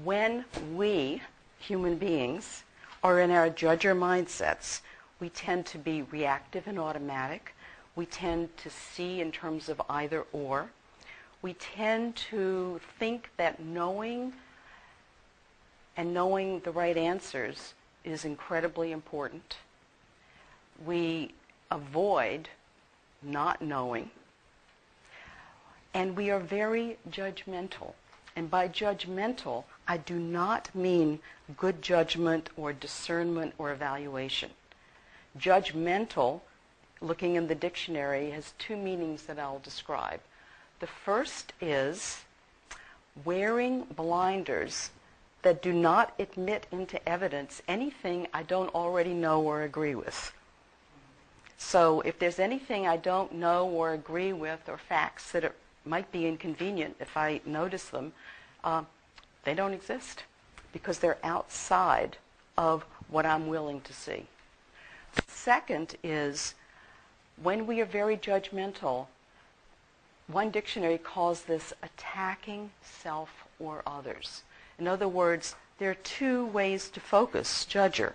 When we, human beings, are in our judger mindsets, we tend to be reactive and automatic. We tend to see in terms of either or. We tend to think that knowing the right answers is incredibly important. We avoid not knowing. And we are very judgmental. And by judgmental, I do not mean good judgment or discernment or evaluation. Judgmental, looking in the dictionary, has two meanings that I'll describe. The first is wearing blinders that do not admit into evidence anything I don't already know or agree with. So if there's anything I don't know or agree with, or facts that might be inconvenient if I notice them, they don't exist because they're outside of what I'm willing to see. Second is when we are very judgmental, one dictionary calls this attacking self or others. In other words, there are two ways to focus judger.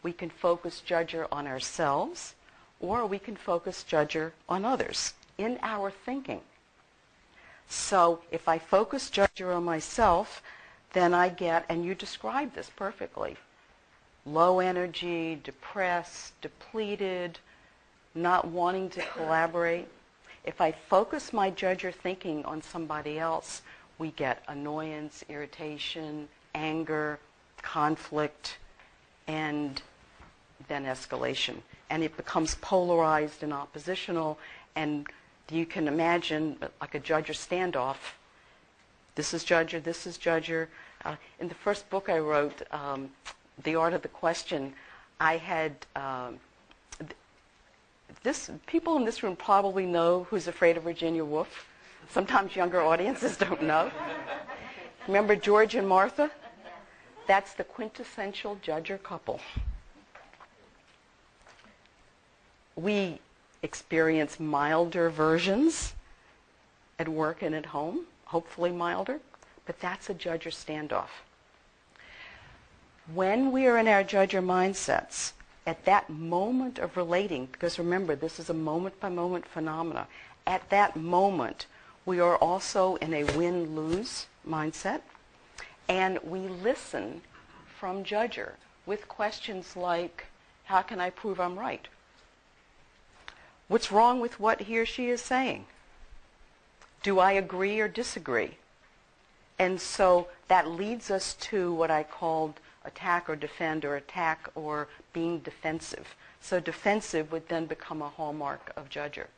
We can focus judger on ourselves, or we can focus judger on others in our thinking. So if I focus judger on myself, then I get, and you described this perfectly, low energy, depressed, depleted, not wanting to collaborate. If I focus my judger thinking on somebody else, we get annoyance, irritation, anger, conflict, and then escalation. And it becomes polarized and oppositional, and you can imagine like a judger standoff. This is judger, this is judger. In the first book I wrote, The Art of the Question, I had people in this room probably know Who's Afraid of Virginia Woolf. Sometimes younger audiences don't know. Remember George and Martha? That's the quintessential judger couple. We experience milder versions at work and at home, hopefully milder, but that's a judger standoff. When we are in our judger mindsets, at that moment of relating, because remember, this is a moment-by-moment phenomena, at that moment, we are also in a win-lose mindset, and we listen from judger with questions like, how can I prove I'm right? What's wrong with what he or she is saying? Do I agree or disagree? And so that leads us to what I called attack or defend, or attack or being defensive. So defensive would then become a hallmark of judger.